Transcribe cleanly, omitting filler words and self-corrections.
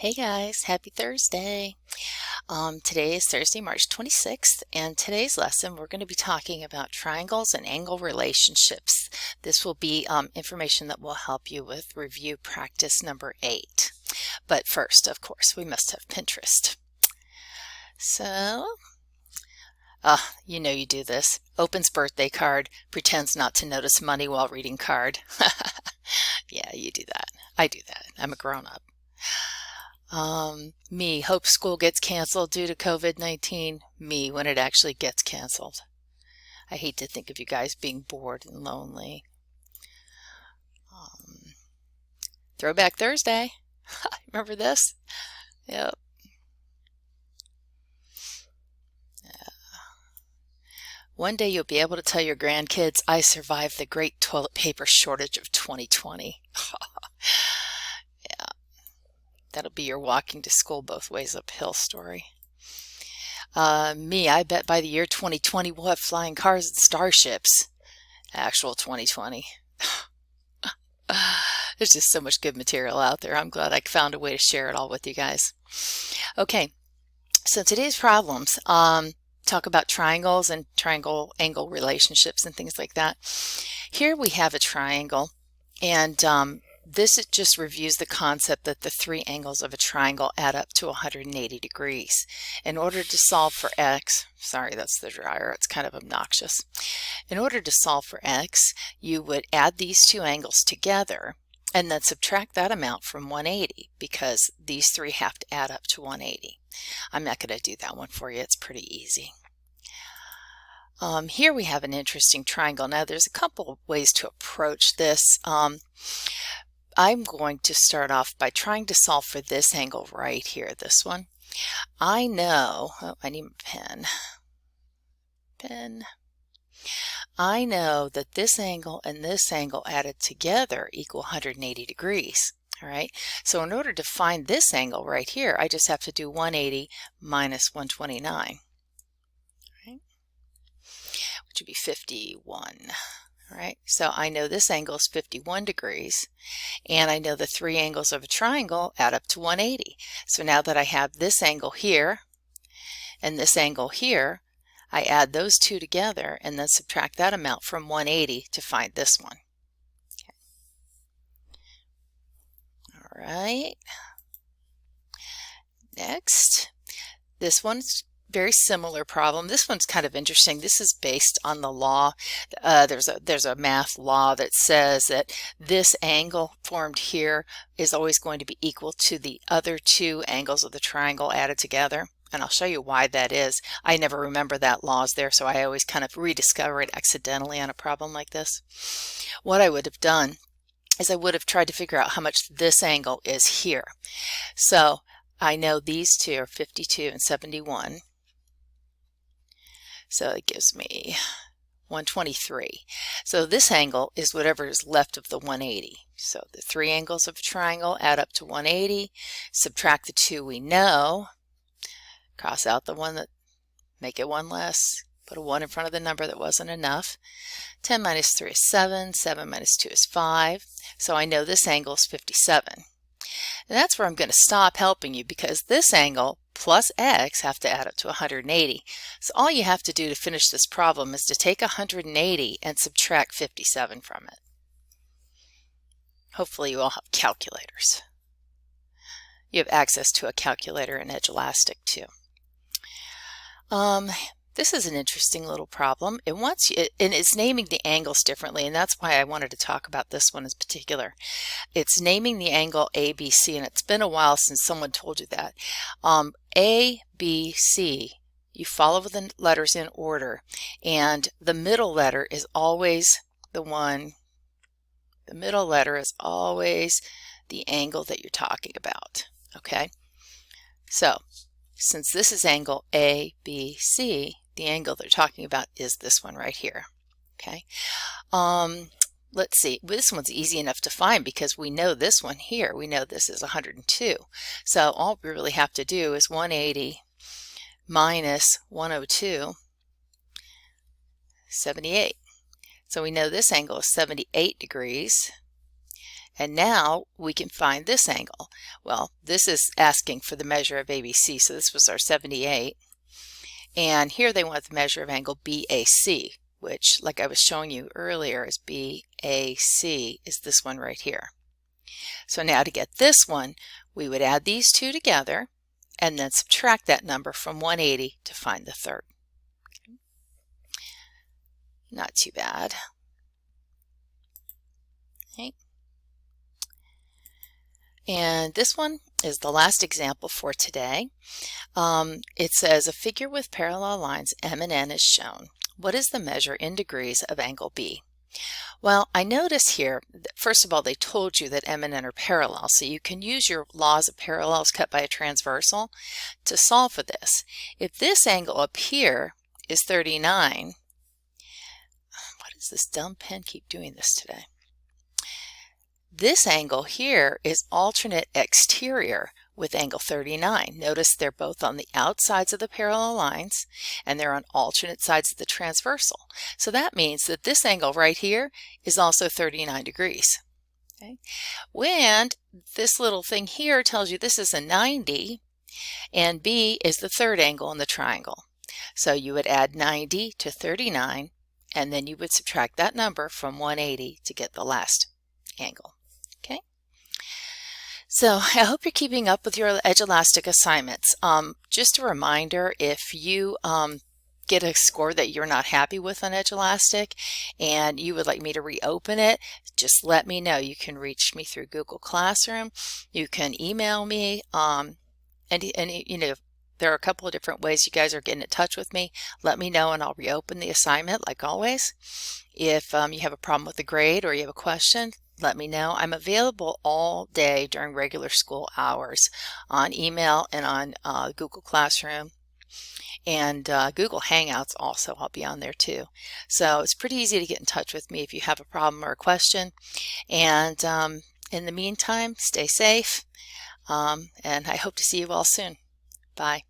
Hey guys, happy Thursday. Today is Thursday, March 26th, and today's lesson we're going to be talking about triangles and angle relationships. This will be information that will help you with review practice number 8. But first, of course, we must have Pinterest. So, you know you do this. Opens birthday card, pretends not to notice money while reading card. Yeah, you do that. I do that. I'm a grown-up. Me, hope school gets canceled due to COVID-19. Me, when it actually gets canceled. I hate to think of you guys being bored and lonely. Throwback Thursday. Remember this? Yep. One day you'll be able to tell your grandkids, I survived the great toilet paper shortage of 2020. Yeah. That'll be your walking to school both ways uphill story. Me, I bet by the year 2020 we'll have flying cars and starships. Actual 2020. There's just so much good material out there. I'm glad I found a way to share it all with you guys. Okay, so today's problems talk about triangles and triangle angle relationships and things like that. Here we have a triangle, and this just reviews the concept that the three angles of a triangle add up to 180 degrees. In order to solve for x, sorry, that's the dryer, it's kind of obnoxious. In order to solve for x, you would add these two angles together and then subtract that amount from 180 because these three have to add up to 180. I'm not going to do that one for you. It's pretty easy. Here we have an interesting triangle. Now there's a couple of ways to approach this. I'm going to start off by trying to solve for this angle right here, this one. I know, I need a pen. I know that this angle and this angle added together equal 180 degrees. All right, so in order to find this angle right here, I just have to do 180 minus 129, right? Which would be 51. All right, so I know this angle is 51 degrees, and I know the three angles of a triangle add up to 180. So now that I have this angle here and this angle here, I add those two together and then subtract that amount from 180 to find this one. Okay. All right. Next, this one's very similar problem. This one's kind of interesting. This is based on the law. There's a math law that says that this angle formed here is always going to be equal to the other two angles of the triangle added together. And I'll show you why that is. I never remember that law is there, so I always kind of rediscover it accidentally on a problem like this. What I would have done is I would have tried to figure out how much this angle is here. So I know these two are 52 and 71. So it gives me 123. So this angle is whatever is left of the 180. So the three angles of a triangle add up to 180. Subtract the two we know. Cross out the one that, make it one less. Put a 1 in front of the number that wasn't enough. 10 minus 3 is 7. 7 minus 2 is 5. So I know this angle is 57. And that's where I'm going to stop helping you because this angle plus x have to add up to 180. So all you have to do to finish this problem is to take 180 and subtract 57 from it. Hopefully you all have calculators. You have access to a calculator in Edulastic too. This is an interesting little problem. It wants you, and it's naming the angles differently, and that's why I wanted to talk about this one in particular. It's naming the angle ABC, and it's been a while since someone told you that. A, B, C, you follow the letters in order, and the middle letter is always the one, the middle letter is always the angle that you're talking about, okay? So, since this is angle ABC, the angle they're talking about is this one right here, okay? Let's see, this one's easy enough to find because we know this one here, we know this is 102. So all we really have to do is 180 minus 102, 78. So we know this angle is 78 degrees, And now we can find this angle. Well, this is asking for the measure of ABC, so this was our 78. And here they want the measure of angle BAC, which, like I was showing you earlier, is BAC is this one right here. So now to get this one, we would add these two together and then subtract that number from 180 to find the third. Not too bad. Okay. And this one is the last example for today. It says a figure with parallel lines M and N is shown. What is the measure in degrees of angle B? Well, I notice here, first of all, they told you that M and N are parallel, so you can use your laws of parallels cut by a transversal to solve for this. If this angle up here is 39, why does this dumb pen keep doing this today? This angle here is alternate exterior with angle 39. Notice they're both on the outsides of the parallel lines and they're on alternate sides of the transversal. So that means that this angle right here is also 39 degrees. Okay? And this little thing here tells you this is a 90 and B is the third angle in the triangle. So you would add 90 to 39 and then you would subtract that number from 180 to get the last angle. Okay, so I hope you're keeping up with your edge elastic assignments. Just a reminder, if you get a score that you're not happy with on edge elastic and you would like me to reopen it, just let me know. You can reach me through Google Classroom, you can email me, and you know, there are a couple of different ways you guys are getting in touch with me. Let me know and I'll reopen the assignment like always. If you have a problem with the grade or you have a question, let me know. I'm available all day during regular school hours on email and on Google Classroom and Google Hangouts also. I'll be on there too. So it's pretty easy to get in touch with me if you have a problem or a question. And in the meantime, stay safe and I hope to see you all soon. Bye.